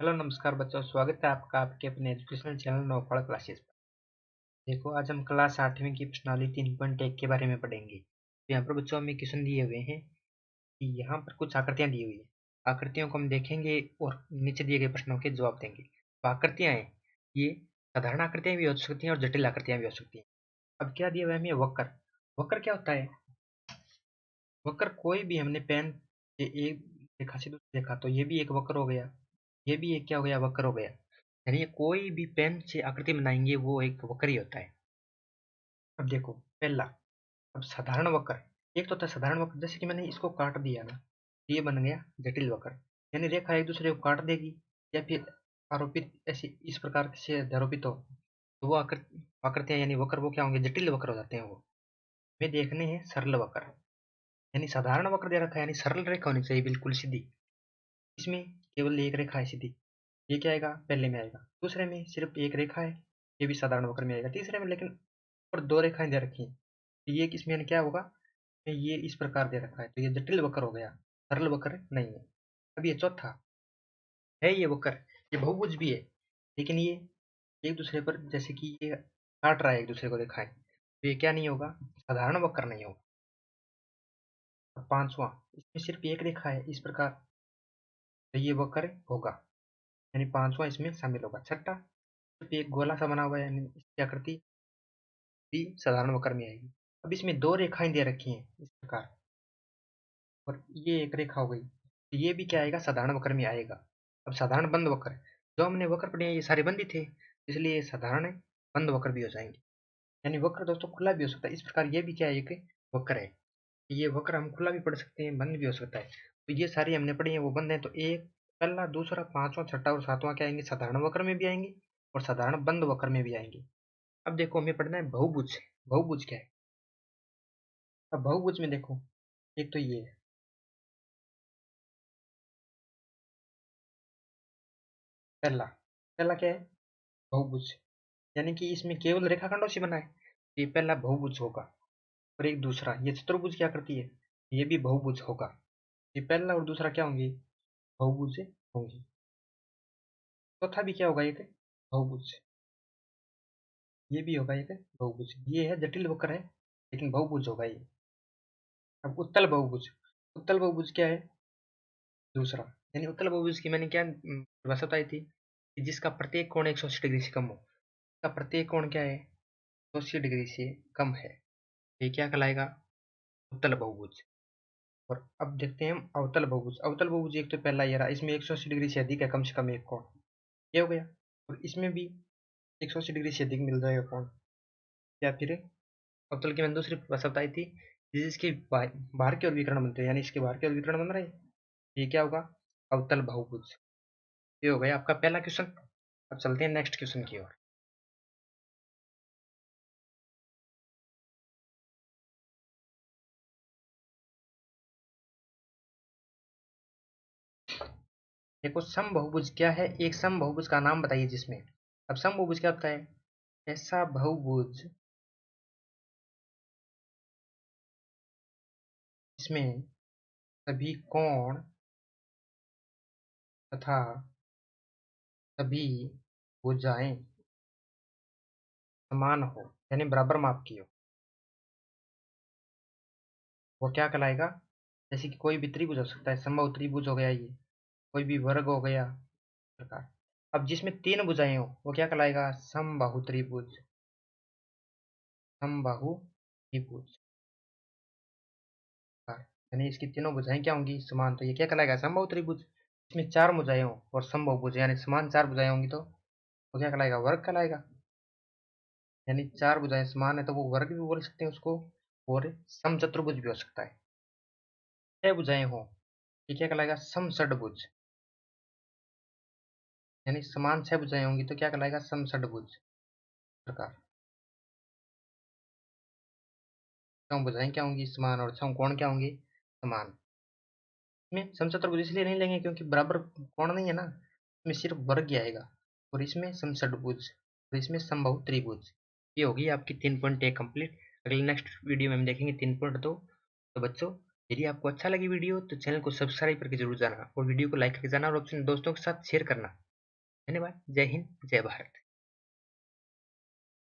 Hello नमस्कार बच्चों, स्वागत है आपका आपके अपने एजुकेशनल चैनल नौपाल क्लासेस पर। देखो, आज हम क्लास 8वीं की प्रश्नावली 3.1 के बारे में पढ़ेंगे। तो यहाँ पर बच्चों हमें क्वेश्चन दिए हुए हैं कि यहाँ पर कुछ आकृतियाँ दी हुई है। आकृतियों को हम देखेंगे और नीचे दिए गए प्रश्नों के जवाब देंगे। तो आकृतियाँ हैं, ये साधारण आकृतियाँ भी हो सकती हैं और जटिल आकृतियाँ भी हो सकती हैं। अब क्या दिया हुआ है हमें? वक्र। वक्र क्या होता है? वक्र कोई भी हमने पेन से एक रेखा से दूसरी रेखा, तो ये भी एक वक्र हो गया, ये भी एक क्या हो गया? वक्र हो गया। यानी ये कोई भी पेन से आकृति बनाएंगे वो एक वक्र ही होता है। अब देखो पहला, अब साधारण वक्र। एक तो होता है साधारण वक्र, जैसे कि मैंने इसको काट दिया ना, ये बन गया जटिल वक्र। यानी रेखा एक दूसरे को काट देगी या फिर आरोपित ऐसे इस प्रकार से आरोपित हो, तो वो आकृतियां यानी वक्र वो क्या होंगे? जटिल वक्र हो जाते हैं वो। हमें देखने हैं सरल वक्र। यानी साधारण वक्र दे रखा है, यानी सरल रेखा होनी चाहिए बिल्कुल सीधी, इसमें केवल एक रेखा है सीधी, ये क्या आएगा? पहले में आएगा। दूसरे में सिर्फ एक रेखा है, ये भी साधारण वक्र में आएगा। तीसरे में लेकिन और दो रेखाएं दे रखी हैं, तो ये किसमें क्या होगा? ये इस प्रकार दे रखा है, तो ये जटिल वक्र हो गया, सरल वक्र नहीं है। अब ये चौथा है, ये वक्र, ये बहुभुज भी है, लेकिन ये एक दूसरे पर जैसे कि ये काट रहा है एक दूसरे को रेखाएं, तो ये क्या नहीं होगा? साधारण वक्र नहीं होगा। और पांचवा, इसमें सिर्फ एक रेखा है इस प्रकार, तो ये वक्र होगा, यानी पांचवा इसमें शामिल होगा। छठा, सिर्फ एक गोला सा बना हुआ है, यानी इसकी आकृति भी साधारण वक्र में आएगी। अब इसमें दो रेखाएं दे रखी हैं इस प्रकार, और ये एक रेखा हो गई, तो ये भी क्या आएगा? साधारण वक्र में आएगा। अब साधारण बंद वक्र, जो हमने वक्र पढ़े हैं ये सारे बंद ही थे, इसलिए ये साधारण बंद वक्र भी हो जाएंगे। यानी वक्र दोस्तों खुला भी हो सकता है, इस प्रकार ये भी क्या है? एक वक्र है। ये वक्र हम खुला भी पढ़ सकते हैं, बंद भी हो सकता है। तो ये सारी हमने पढ़ी है वो बंद है, तो एक पहला, दूसरा, पांचवा, छठा और सातवां क्या आएंगे? साधारण वक्र में भी आएंगे और साधारण बंद वक्र में भी आएंगे। अब देखो हमें पढ़ना है बहुभुज। बहुभुज क्या है? अब बहुभुज में देखो, एक तो ये है, पहला पहला क्या है? बहुभुज, यानी कि इसमें केवल रेखाखंडों से बना है, ये पहला बहुभुज होगा। और एक दूसरा, ये चतुर्भुज क्या करती है? ये भी बहुभुज होगा। ये पहला और दूसरा क्या होंगे? बहुभुज होंगे। चौथा भी क्या होगा? एक बहुभुज, ये भी होगा एक बहुभुज। ये है जटिल वक्र है, लेकिन बहुभुज होगा ये। अब उत्तल बहुभुज, उत्तल बहुभुज क्या है? दूसरा, यानी उत्तल बहुभुज की मैंने क्या परिभाषा बताई थी कि जिसका प्रत्येक कोण 180 डिग्री से कम हो। इसका प्रत्येक कोण क्या है? 180 डिग्री से कम है, ये क्या कहलाएगा? उत्तल बहुभुज। और अब देखते हैं हम अवतल बहुभुज। अवतल बहुभुज एक तो पहला ये रहा, इसमें 180 डिग्री से अधिक है कम से कम एक कोण, ये हो गया। और इसमें भी 180 डिग्री से अधिक मिल जाएगा कोण। या फिर अवतल की मैंने दूसरी परिभाषा बताई थी, जिसके बाहर की ओर विकर्ण बनते हैं, यानी इसके बाहर की ओर विकर्ण बन रहे हैं, ये क्या होगा? अवतल बहुभुज। ये हो गया आपका पहला क्वेश्चन। अब चलते हैं नेक्स्ट क्वेश्चन की ओर। देखो समबहुभुज क्या है? एक समबहुभुज का नाम बताइए जिसमें। अब समबहुभुज क्या होता है? ऐसा बहुभुज जिसमें सभी कोण तथा सभी भुजाएं समान हो, यानी बराबर माप की हो, वो क्या कहलाएगा? जैसे कि कोई भी त्रिभुज हो सकता है, समबाहु त्रिभुज हो गया, ये कोई भी वर्ग हो गया प्रकार। अब जिसमें तीन भुजाएं हो वो क्या कहलाएगा? समबाहु त्रिभुज। समबाहु त्रिभुज, यानी इसकी तीनों भुजाएं क्या होंगी? समान, तो ये क्या कहलाएगा? समबाहु त्रिभुज। इसमें चार भुजाएं हो और समबाहुभुज यानी समान चार भुजाएं होंगी, तो वो क्या कहलाएगा? वर्ग कहलाएगा। यानी चार भुजाएं समान है तो वो वर्ग भी बोल सकते हैं उसको, और समचतुर्भुज भी हो सकता है। छह भुजाएं हो, ये क्या कहलाएगा? समषड्भुज, यानी समान छह भुजाएं होंगी तो क्या कहलाएगा? समषड्भुज प्रकार। छह भुजाएं क्या होंगी? समान, और छह कोण क्या होंगे? समान। इसमें समचतुर्भुज इसलिए नहीं लेंगे क्योंकि बराबर कोण नहीं है ना, इसमें सिर्फ वर्ग ही आएगा। और इसमें समषड्भुज और इसमें समबाहु त्रिभुज। ये होगी आपकी 3.1 कंप्लीट। अगले नेक्स्ट वीडियो में हम देखेंगे 3.2। तो बच्चों, यदि आपको अच्छा लगी वीडियो तो चैनल को सब्सक्राइब करके जरूर जाना और वीडियो को लाइक करके जाना और अपने दोस्तों के साथ शेयर करना। धन्यवाद। जय हिंद, जय भारत।